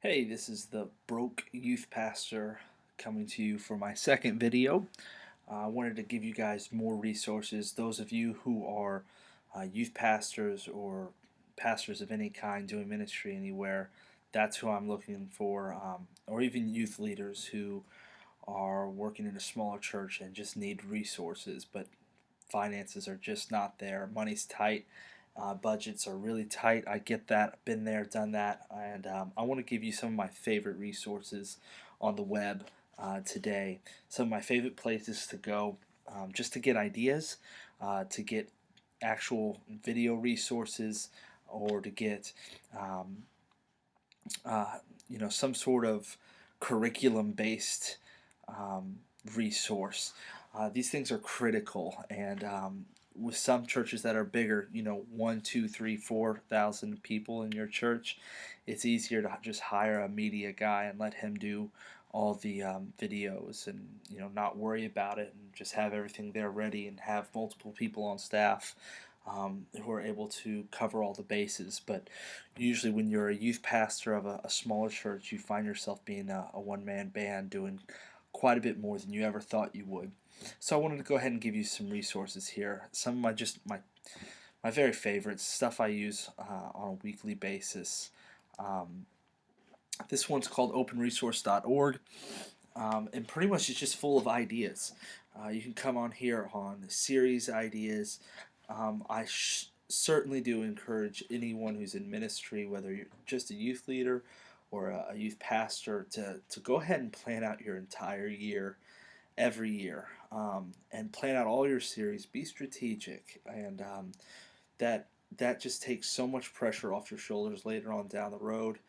Hey, this is the Broke Youth Pastor coming to you for my second video. I wanted to give you guys more resources. Those of you who are youth pastors or pastors of any kind doing ministry anywhere, that's who I'm looking for, or even youth leaders who are working in a smaller church and just need resources, but finances are just not there. Money's tight. Budgets are really tight. I get that. I've been there, done that, and I want to give you some of my favorite resources on the web today. Some of my favorite places to go just to get ideas, to get actual video resources, or to get um, some sort of curriculum-based um, resource. These things are critical, and with some churches that are bigger, 1, 2, 3, 4,000 people in your church, it's easier to just hire a media guy and let him do all the videos, and not worry about it, and just have everything there ready, and have multiple people on staff who are able to cover all the bases. But usually, when you're a youth pastor of a smaller church, you find yourself being a one-man band doing quite a bit more than you ever thought you would. So I wanted to go ahead and give you some resources here. Some of my very favorites, stuff I use on a weekly basis. Um, this one's called openresource.org, and pretty much it's just full of ideas. You can come on here on series ideas. I certainly do encourage anyone who's in ministry, whether you're just a youth leader or a youth pastor, to go ahead and plan out your entire year every year, and plan out all your series. Be strategic, and that that just takes so much pressure off your shoulders later on down the road,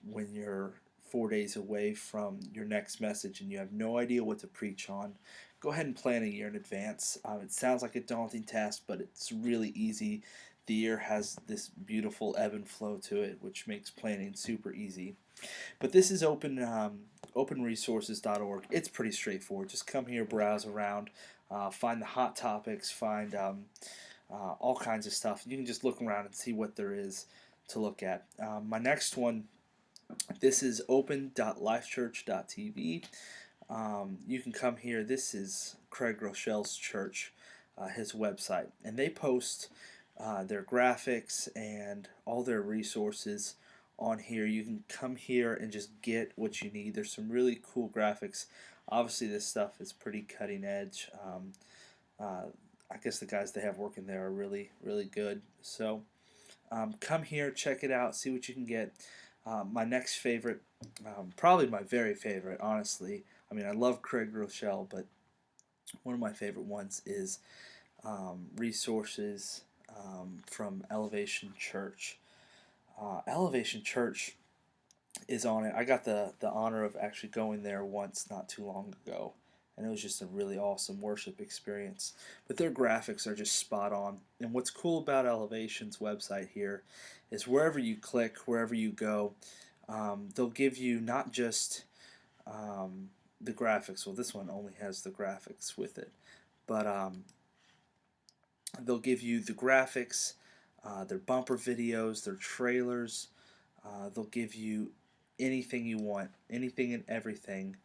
when you're 4 days away from your next message and you have no idea what to preach on. Go ahead and plan a year in advance. It sounds like a daunting task, but it's really easy. The year has this beautiful ebb and flow to it, which makes planning super easy. But this is openresources.org. It's pretty straightforward. Just come here, browse around, find the hot topics, find all kinds of stuff. You can just look around and see what there is to look at. My next one, this is open.lifechurch.tv. You can come here. This is Craig Rochelle's church, his website, and they post their graphics and all their resources on here. You can come here and just get what you need. There's some really cool graphics. Obviously, this stuff is pretty cutting edge. Uh, I guess the guys they have working there are really, really good. So come here, check it out, see what you can get. My next favorite, probably my very favorite, honestly. I mean, I love Craig Rochelle, but one of my favorite ones is resources from Elevation Church. Elevation Church is on it. I got the honor of actually going there once not too long ago, and it was just a really awesome worship experience. But their graphics are just spot on. And what's cool about Elevation's website here is wherever you click, wherever you go, they'll give you not just the graphics. Well, this one only has the graphics with it, but they'll give you the graphics, their bumper videos, their trailers. They'll give you anything you want, anything and everything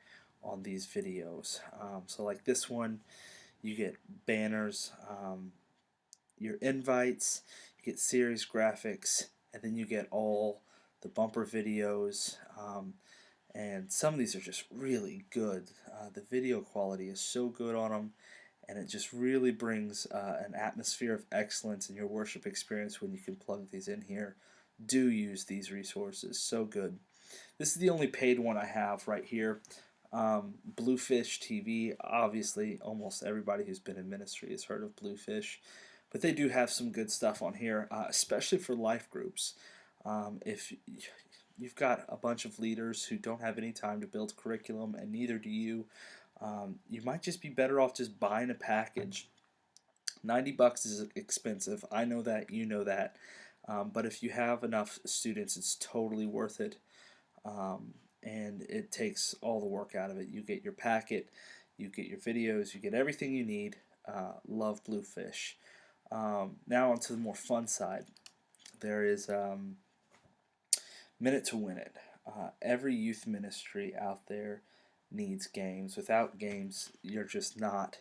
on these videos. So like this one, you get banners, your invites, you get series graphics, and then you get all the bumper videos. And some of these are just really good. The video quality is so good on them, and it just really brings an atmosphere of excellence in your worship experience when you can plug these in here. Do use these resources, so good. This is the only paid one I have right here. Bluefish TV, obviously almost everybody who's been in ministry has heard of Bluefish, but they do have some good stuff on here, especially for life groups. If you've got a bunch of leaders who don't have any time to build curriculum, and neither do you, you might just be better off just buying a package. $90 is expensive. I know that, you know that. But if you have enough students, it's totally worth it. And it takes all the work out of it. You get your packet, you get your videos, you get everything you need. Love Bluefish. Now onto the more fun side. There is Minute to Win It. Every youth ministry out there needs games. Without games, you're just not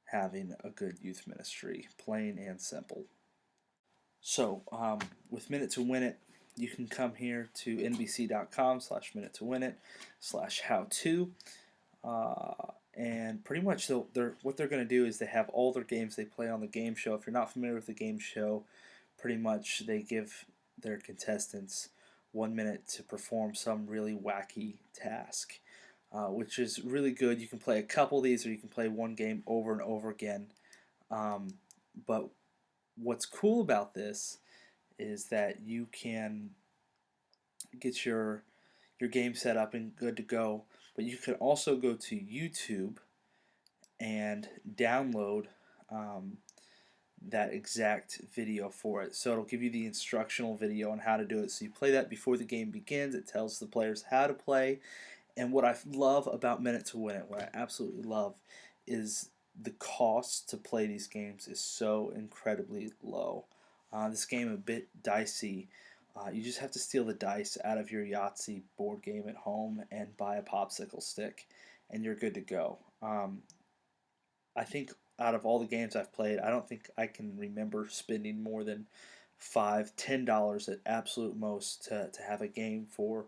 having a good youth ministry, plain and simple. So, with Minute to Win It, you can come here to nbc.com/minute to win it/how to. And pretty much what they're going to do is they have all their games they play on the game show. If you're not familiar with the game show, pretty much they give their contestants 1 minute to perform some really wacky task, which is really good. You can play a couple of these, or you can play one game over and over again. But what's cool about this is that you can get your game set up and good to go, but you can also go to YouTube and download that exact video for it. So it'll give you the instructional video on how to do it. So you play that before the game begins. It tells the players how to play. And what I love about Minute to Win It, what I absolutely love, is the cost to play these games is so incredibly low. This game a bit dicey. You just have to steal the dice out of your Yahtzee board game at home and buy a popsicle stick, and you're good to go. I think out of all the games I've played, I don't think I can remember spending more than $5, $10 at absolute most to have a game for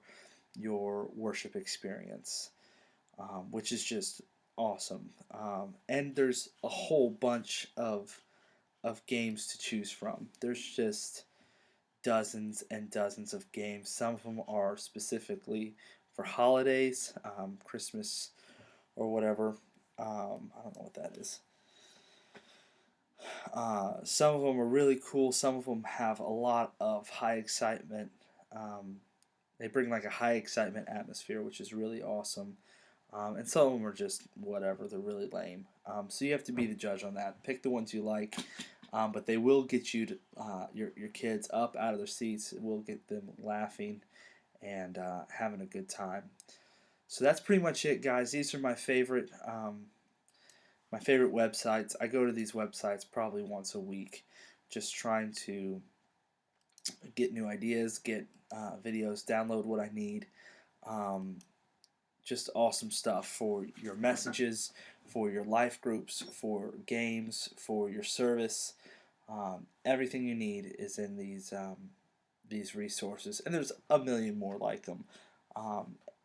your worship experience, which is just awesome. And there's a whole bunch of games to choose from. There's just dozens and dozens of games. Some of them are specifically for holidays, Christmas or whatever. I don't know what that is. Some of them are really cool. Some of them have a lot of high excitement. They bring like a high excitement atmosphere, which is really awesome. And some of them are just whatever. They're really lame. So you have to be the judge on that. Pick the ones you like. But they will get you to, your kids up out of their seats. It will get them laughing and having a good time. So that's pretty much it, guys. These are my favorite websites. I go to these websites probably once a week, just trying to get new ideas, get videos, download what I need. Just awesome stuff for your messages, for your life groups, for games, for your service. Everything you need is in these resources, and there's a million more like them.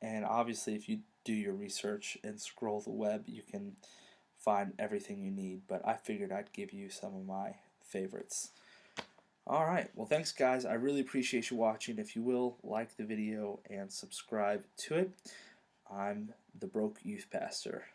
And obviously, if you do your research and scroll the web, you can find everything you need. But I figured I'd give you some of my favorites. Alright, well thanks guys, I really appreciate you watching. If you will, like the video and subscribe to it. I'm the Broke Youth Pastor.